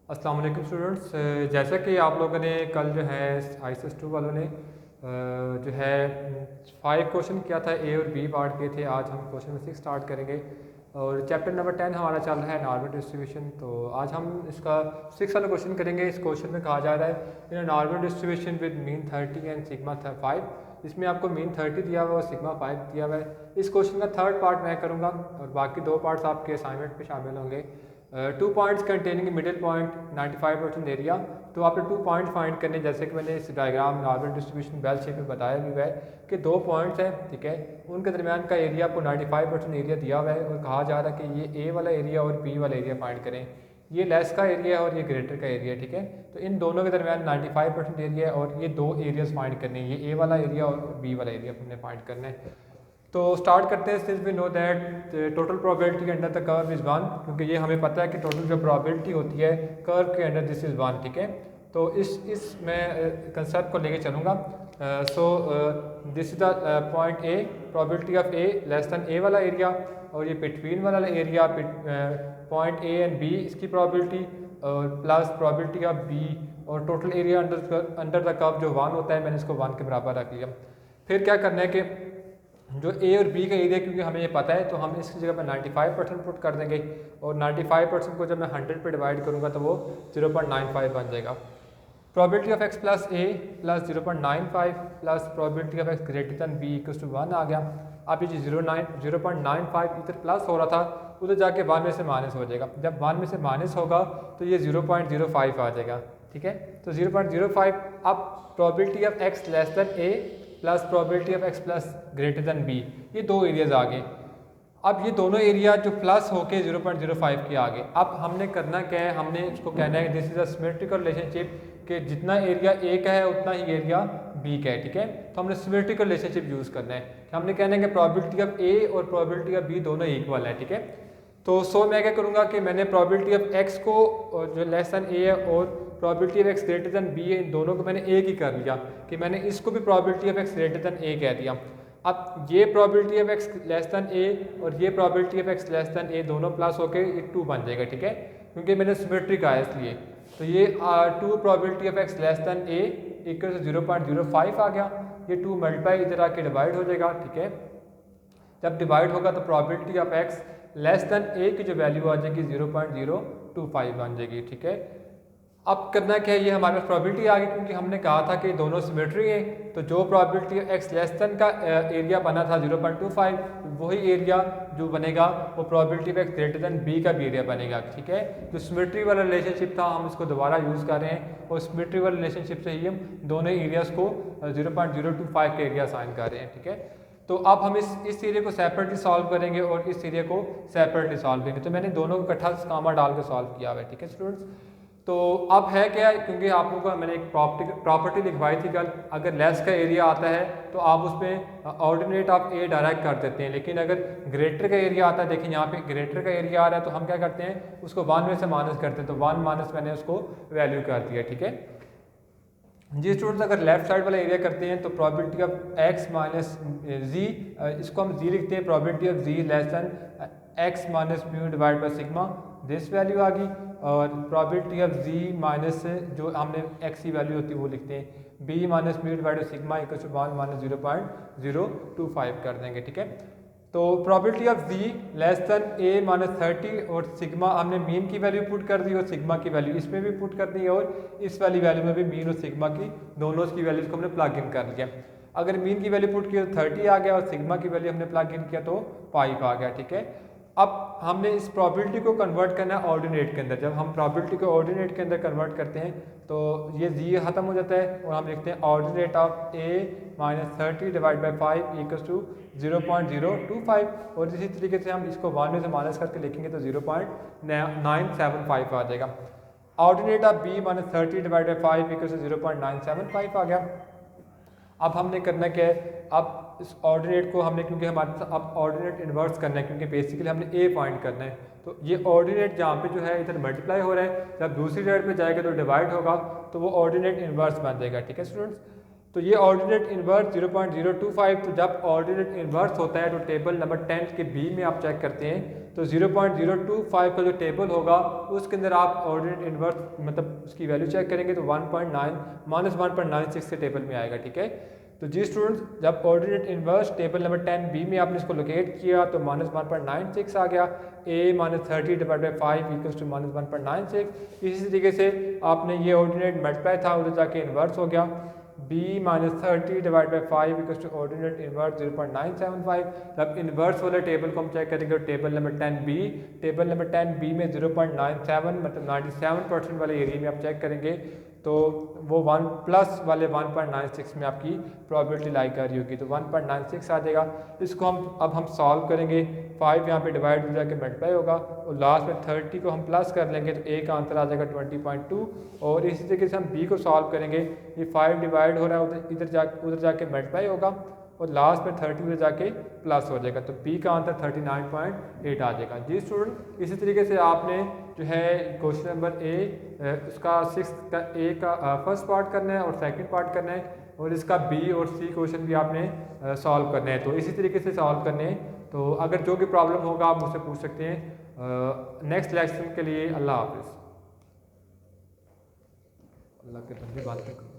अस्सलाम वालेकुम स्टूडेंट्स। जैसा कि आप लोगों ने कल जो है ICS2 वालों ने जो है 5 क्वेश्चन किया था, ए और बी पार्ट के थे। आज हम क्वेश्चन नंबर 6 स्टार्ट करेंगे और चैप्टर नंबर 10 हमारा चल रहा है नॉर्मल डिस्ट्रीब्यूशन। तो आज हम इसका 6 वाला क्वेश्चन करेंगे। इस क्वेश्चन में कहा जा रहा है in normal distribution with mean 30 and sigma 5। इसमें आपको मीन 30 दिया हुआ और सिग्मा 5 दिया हुआ है। इस क्वेश्चन का थर्ड पार्ट मैं करूँगा और बाकी 2 पार्ट्स आपके असाइनमेंट में शामिल होंगे। 2 points containing middle point 95% area. तो आपने 2 पॉइंट फाइंड करने, जैसे कि मैंने इस diagram normal distribution bell shape में बताया भी हुआ है कि 2 पॉइंट्स हैं, ठीक है। उनके दरमियान का एरिया आपको 95% एरिया दिया हुआ है और कहा जा रहा है कि ये ए वाला एरिया और बी वाला एरिया फाइंड करें। ये लेस का एरिया है और ये ग्रेटर का एरिया, ठीक है। तो इन दोनों के दरमियान 95% एरिया है और ये 2 एरियाज फाइंड करने हैं, ये ए वाला एरिया और बी वाला एरिया हमने फाइंड करना है। तो स्टार्ट करते हैं। Since we know that total probability under the curve is 1, क्योंकि ये हमें पता है कि टोटल जो प्रोबेबिलिटी होती है कर्व के अंडर दिस इज़ 1, ठीक है। तो इस मैं कंसेप्ट को लेके चलूँगा। So this is the point a, probability of a less than a वाला एरिया, और ये बिटवीन वाला area point a and b इसकी प्रोबेबिलिटी, और प्लस प्रोबेबिलिटी ऑफ बी और total area under the curve जो 1 होता है, मैंने इसको 1 के बराबर रख लिया। फिर क्या करना है कि जो ए और बी का एरिया, क्योंकि हमें ये पता है, तो हम इसकी जगह पर 95% पुट कर देंगे और 95% को जब मैं 100 पे डिवाइड करूँगा तो वो 0.95 बन जाएगा। Probability of X plus A plus 0.95 plus probability of x greater than B equals to 1 आ गया। अब ये 0.95 इधर प्लस हो रहा था, उधर जाके 1 में से माइनस हो जाएगा। जब 1 में से माइनस होगा तो ये 0.05 आ जाएगा, ठीक है। तो 0.05। अब probability of x less than A plus probability of X plus greater than B, ये 2 एरियाज आ गए। अब ये दोनों एरिया जो प्लस होके 0.05 के आगे, अब हमने करना क्या है, हमने इसको कहना है this is a symmetrical relationship, कि जितना एरिया ए का है उतना ही एरिया बी का है, ठीक है। तो हमने सिमेट्रिकल रिलेशनशिप यूज़ करना है। हमने कहना है कि प्रोबेबिलिटी ऑफ ए और प्रोबेबिलिटी ऑफ बी दोनों इक्वल है, ठीक है। तो मैं क्या करूँगा कि मैंने प्रोबेबिलिटी ऑफ एक्स को जो लेस दैन ए है और probability of x greater than B है, इन दोनों को मैंने एक ही कर लिया कि मैंने इसको भी probability of x greater than a कह दिया। अब ये probability of x less than a और ये probability of x less than a दोनों प्लस होकर ये 2 बन जाएगा, ठीक है, क्योंकि मैंने सिमेट्रिक आया इसलिए। तो ये 2 probability of x less than A equal to 0.05 आ गया। ये 2 मल्टीप्लाई इधर आके डिवाइड हो जाएगा, ठीक है। जब डिवाइड होगा तो probability of x less than a की जो वैल्यू आ जाएगी 0.025 बन जाएगी, ठीक है। अब करना क्या है, ये हमारे पास प्रोबेबिलिटी आ गई, क्योंकि हमने कहा था कि दोनों सिमेट्री हैं। तो जो प्रोबेबिलिटी एक्स लेस दैन का एरिया बना था 0.25, वही एरिया जो बनेगा वो probability of x greater than B का भी एरिया बनेगा, ठीक है। जो सिमेट्री वाला रिलेशनशिप था हम इसको दोबारा यूज़ कर रहे हैं और सिमेट्री वाले रिलेशनशिप से ही हम दोनों एरियाज़ को 0.025 के एरिया साइन कर रहे हैं, ठीक है। तो अब हम इस एरिया को सेपरेटली सॉल्व करेंगे और इस एरिया को सेपरेटली सॉल्व करेंगे। तो मैंने दोनों को इकट्ठा कामा डाल के सॉल्व किया हुआ है, ठीक है स्टूडेंट्स। तो अब है क्या, क्योंकि आप लोगों को मैंने एक प्रॉपर्टी लिखवाई थी कल, अगर लेस का एरिया आता है तो आप उसमें ऑर्डिनेट ऑफ ए डायरेक्ट कर देते हैं, लेकिन अगर ग्रेटर का एरिया आता है, देखिए यहाँ पे ग्रेटर का एरिया आ रहा है, तो हम क्या करते हैं उसको 1 में से माइनस करते हैं। तो 1 माइनस मैंने उसको वैल्यू कर दिया, ठीक है जी स्टूडेंट्स। अगर लेफ्ट साइड वाला एरिया करते हैं तो probability of x minus z, इसको हम जी लिखते हैं, probability of ji less than x minus mu divide by sigma, this value आ गई। और प्रोबेबिलिटी ऑफ जी माइनस जो हमने एक्स की वैल्यू होती है वो लिखते हैं, B minus mu divide by sigma equal to 1 minus 0.025 कर देंगे, ठीक है। तो probability of ji less than A minus 30 और सिग्मा हमने मीन की वैल्यू पुट कर दी और सिग्मा की वैल्यू इसमें भी पुट कर दी और इस वाली वैल्यू में भी मीन और सिग्मा की दोनों की वैल्यूज़ को हमने प्लग इन कर लिया। अगर मीन की वैल्यू पुट की तो 30 आ गया और सिग्मा की वैल्यू हमने प्लग इन किया तो 5 आ गया, ठीक है। अब हमने इस प्रोबेबिलिटी को कन्वर्ट करना है ऑर्डिनेट के अंदर। जब हम प्रोबेबिलिटी को ऑर्डिनेट के अंदर कन्वर्ट करते हैं तो ये जी खत्म हो जाता है और हम लिखते हैं ordinate of A minus 30 divide by 5 equals to 0.025, और इसी तरीके से हम इसको 1 में से माइनस करके लिखेंगे तो 0.975 आ जाएगा। Ordinate of B minus 30 divide by 5 equals to 0.975 आ गया। अब हमने करना क्या है, अब इस ऑर्डिनेट को हमने, क्योंकि हमारे पास अब ऑर्डिनेट इन्वर्स करना है, क्योंकि बेसिकली हमने ए फाइंड करना है, तो ये ऑर्डिनेट जहाँ पे जो है इधर मल्टीप्लाई हो रहा है, जब दूसरी साइड पे जाएगा तो डिवाइड होगा तो वो ऑर्डिनेट इन्वर्स बन जाएगा, ठीक है स्टूडेंट्स। तो ये ऑर्डिनेट इन्वर्स 0.025, तो जब ऑर्डिनेट इन्वर्स होता है तो टेबल नंबर 10 के बी में आप चेक करते हैं तो 0.025 का जो टेबल होगा उसके अंदर आप ऑर्डिनेट इन्वर्स मतलब उसकी वैल्यू चेक करेंगे तो 1.96 से टेबल में आएगा, ठीक है। तो जी स्टूडेंट्स, जब ordinate inverse table number 10B में आपने इसको लोकेट किया तो -1.96 आ गया। a-30/5 equals to -1.96। इसी तरीके से आपने ये ऑर्डिनेट मल्टीप्लाई था उधर जाके इन्वर्स हो गया। b-30/5 equals to ordinate inverse 0.975। जब इन्वर्स वाले टेबल को हम चेक करेंगे तो टेबल नंबर 10B में 0.97 मतलब 97% वाले एरिया में आप चेक करेंगे तो वो 1 प्लस वाले 1.96 में आपकी प्रोबेबिलिटी लाई कर रही होगी, तो 1.96 आ जाएगा। इसको अब हम सॉल्व करेंगे, 5 यहाँ पे डिवाइड हो जाके मल्टीप्लाई होगा और लास्ट में 30 को हम प्लस कर लेंगे तो ए का आंसर आ जाएगा 20.2। और इसी तरीके से हम बी को सॉल्व करेंगे, ये 5 डिवाइड हो रहा है उधर जाके मल्टीप्लाई होगा और लास्ट में 30 उधर जाके प्लस हो जाएगा, तो बी का आंसर 39.8 आ जाएगा। जी स्टूडेंट, इसी तरीके से आपने जो है क्वेश्चन नंबर उसका 6 का ए का फर्स्ट पार्ट करना है और सेकंड पार्ट करना है और इसका बी और सी क्वेश्चन भी आपने सॉल्व करने हैं। तो इसी तरीके से सॉल्व करने हैं। तो अगर जो भी प्रॉब्लम होगा आप मुझसे पूछ सकते हैं। नेक्स्ट लेक्चर के लिए अल्लाह हाफिज़। अल्लाह के बंदे बात करो।